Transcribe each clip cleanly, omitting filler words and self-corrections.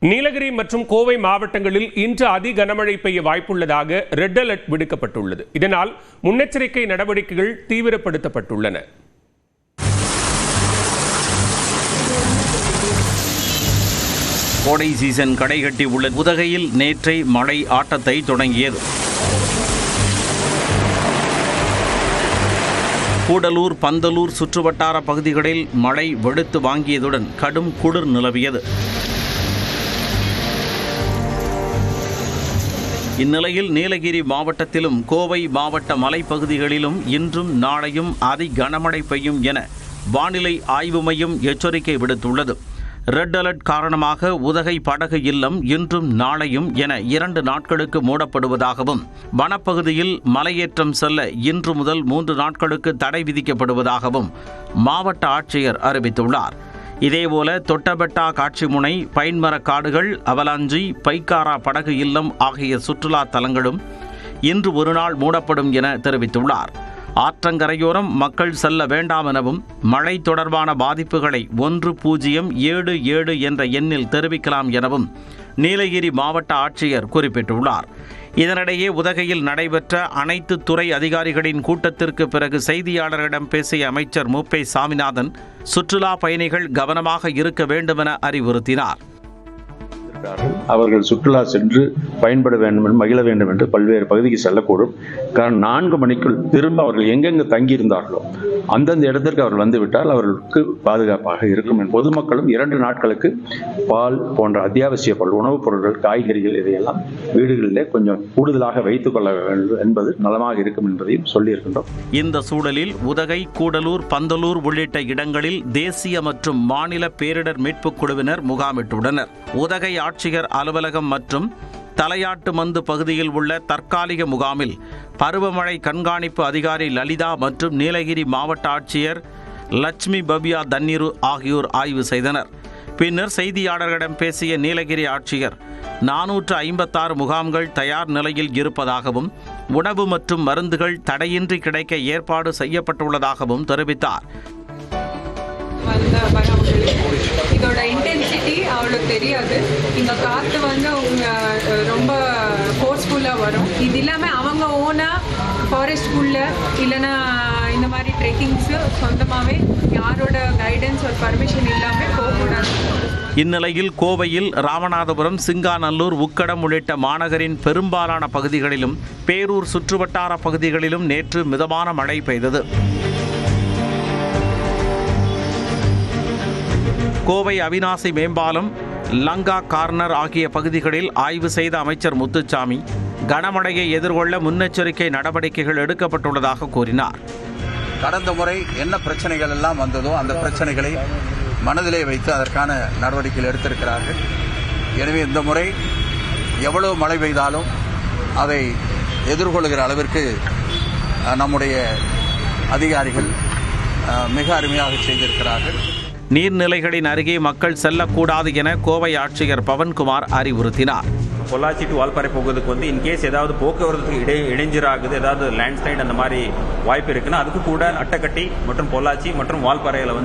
நீலகிரி மற்றும் கோவை மாவட்டங்களில் இன்று அதி கனமழை பெய்ய வாய்ப்புள்ளதாக ரெட் அலர்ட் விடுக்கப்பட்டுள்ளது. இதனால் முன்னெச்சரிக்கை நடவடிக்கைகள் தீவிரப்படுத்தப்பட்டுள்ளன. கோடை சீசன் கடைகட்டி உள்ள உதகையில் நேற்றை மழை ஆட்டத்தை தொடங்கியது. கூடலூர், பந்தலூர் சுற்றுவட்டார பகுதிகளில் மழை வெளுத்து வாங்கியதுடன் கடும் குளிர் நிலவியது. இந்நிலையில் நீலகிரி மாவட்டத்திலும் கோவை மாவட்ட மலைப்பகுதிகளிலும் இன்றும் நாளையும் அதி கனமழை பெய்யும் என வானிலை ஆய்வு மையம் எச்சரிக்கை விடுத்துள்ளது. ரெட் அலர்ட் காரணமாக உதகை படகு இல்லம் இன்றும் நாளையும் என 2 நாட்களுக்கு மூடப்படுவதாகவும், வனப்பகுதியில் மலையேற்றம் செல்ல இன்று முதல் 3 நாட்களுக்கு தடை விதிக்கப்படுவதாகவும் மாவட்ட ஆட்சியர் அறிவித்துள்ளார். இதேபோல தொட்டபெட்டா காட்சிமுனை, பைன்மரக் காடுகள், அவலாஞ்சி, பைக்காரா படகு இல்லம் ஆகிய சுற்றுலா தலங்களும் இன்று ஒரு நாள் மூடப்படும் என தெரிவித்துள்ளார். ஆற்றங்கரையோரம் மக்கள் செல்ல வேண்டாம் எனவும், மழை தொடர்பான பாதிப்புகளை 1077 என்ற எண்ணில் தெரிவிக்கலாம் எனவும் நீலகிரி மாவட்ட ஆட்சியர் குறிப்பிட்டுள்ளார். இதனிடையே உதகையில் நடைபெற்ற அனைத்து துறை அதிகாரிகளின் கூட்டத்திற்கு பிறகு செய்தியாளர்களிடம் பேசிய அமைச்சர் மு.பே. சாமிநாதன் சுற்றுலா பயணிகள் கவனமாக இருக்க வேண்டும் என அறிவுறுத்தினார். அவர்கள் சுற்றுலா சென்று பயன்பட வேண்டும் என்று, மகிழ வேண்டும் என்று பல்வேறு பகுதிக்கு செல்லக்கூடும். காரணம் 4 மணிக்குள் திரும்ப அவர்கள் எங்கெங்கு தங்கியிருந்தார்களோ அந்தந்த இடத்திற்கு அவர்கள் வந்துவிட்டால் அவர்களுக்கு பாதுகாப்பாக இருக்கும். பொதுமக்களும் 2 நாட்களுக்கு பால் போன்ற அத்தியாவசிய உணவுப் பொருட்கள், காய்கறிகள் இதையெல்லாம் வீடுகளிலே கொஞ்சம் கூடுதலாக வைத்துக் கொள்ள வேண்டும் என்பது நலமாக இருக்கும் என்பதையும் சொல்லியிருக்கின்றோம். இந்த சூழலில் உதகை, கூடலூர், பந்தலூர் உள்ளிட்ட இடங்களில் தேசிய மற்றும் மாநில பேரிடர் மீட்புக் குழுவினர் முகாமிட்டுள்ளனர். உதகை ஆட்சியர் அலுவலகம் மற்றும் தலையாட்டு மந்து பகுதியில் உள்ள தற்காலிக முகாமில் பருவமழை கண்காணிப்பு அதிகாரி லலிதா மற்றும் நீலகிரி மாவட்ட ஆட்சியர் லட்சுமி பவ்யா தண்ணீரு ஆகியோர் ஆய்வு செய்தனர். பின்னர் செய்தியாளர்களிடம் பேசிய நீலகிரி ஆட்சியர் 456 முகாம்கள் தயார் நிலையில் இருப்பதாகவும், உணவு மற்றும் மருந்துகள் தடையின்றி கிடைக்க ஏற்பாடு செய்யப்பட்டுள்ளதாகவும் தெரிவித்தார். இதோட இன்டென்சிட்டி அவ்வளோ தெரியாது. இங்கே காற்று ரொம்ப ஃபோர்ஸ்ஃபுல்லாக வரும். இது இல்லாமல் அவங்க ஓனாக ஃபாரஸ்ட்குள்ளே இல்லைன்னா இந்த மாதிரி ட்ரெக்கிங்ஸு சொந்தமாகவே யாரோட கைடன்ஸ் ஒரு பர்மிஷன் இல்லாமல் போகக்கூடாது. இந்நிலையில் கோவையில் ராமநாதபுரம், சிங்காநல்லூர், உக்கடம் உள்ளிட்ட மாநகரின் பெரும்பாலான பகுதிகளிலும் பேரூர் சுற்றுவட்டார பகுதிகளிலும் நேற்று மிதமான மழை பெய்தது. கோவை அவிநாசி மேம்பாலம், லங்கா கார்னர் ஆகிய பகுதிகளில் ஆய்வு செய்த அமைச்சர் முத்துசாமி கனமழையை எதிர்கொள்ள முன்னெச்சரிக்கை நடவடிக்கைகள் எடுக்கப்பட்டுள்ளதாக கூறினார். கடந்த முறை என்ன பிரச்சனைகள் எல்லாம் வந்ததோ அந்த பிரச்சனைகளை மனதிலே வைத்து அதற்கான நடவடிக்கைகள் எடுத்திருக்கிறார்கள். எனவே இந்த முறை எவ்வளவு மழை பெய்தாலும் அதை எதிர்கொள்கிற அளவிற்கு நம்முடைய அதிகாரிகள் மிக அருமையாக செய்திருக்கிறார்கள். நீர்நிலைகளின் அருகே மக்கள் செல்லக்கூடாது என கோவை ஆட்சியர் பவன்குமார் அறிவுறுத்தினார். பொள்ளாச்சி டு வால்பாறை போகிறதுக்கு இன்கேஸ் ஏதாவது போக்குவரத்துக்கு இடைஞ்சலாகுது, ஏதாவது லேண்ட்ஸ்லைட் அந்த மாதிரி வாய்ப்பு இருக்குன்னா அதுக்கு கூட அட்டக்கட்டி மற்றும் பொள்ளாச்சி மற்றும் வால்பாறையில்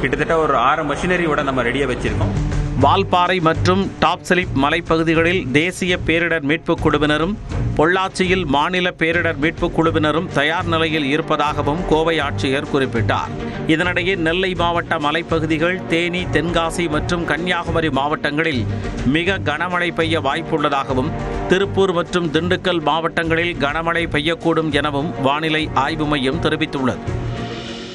கிட்டத்தட்ட ஒரு 6 மஷினரியோட நம்ம ரெடியாக வச்சிருக்கோம். வால்பாறை மற்றும் டாப் ஸ்லிப் மலைப்பகுதிகளில் தேசிய பேரிடர் மீட்புக் குழுவினரும், பொள்ளாச்சியில் மாநில பேரிடர் மீட்புக் குழுவினரும் தயார் நிலையில் இருப்பதாகவும் கோவை ஆட்சியர் குறிப்பிட்டார். இதனிடையே நெல்லை மாவட்ட மலைப்பகுதிகள், தேனி, தென்காசி மற்றும் கன்னியாகுமரி மாவட்டங்களில் மிக கனமழை பெய்ய வாய்ப்புள்ளதாகவும், திருப்பூர் மற்றும் திண்டுக்கல் மாவட்டங்களில் கனமழை பெய்யக்கூடும் எனவும் வானிலை ஆய்வு மையம் தெரிவித்துள்ளது.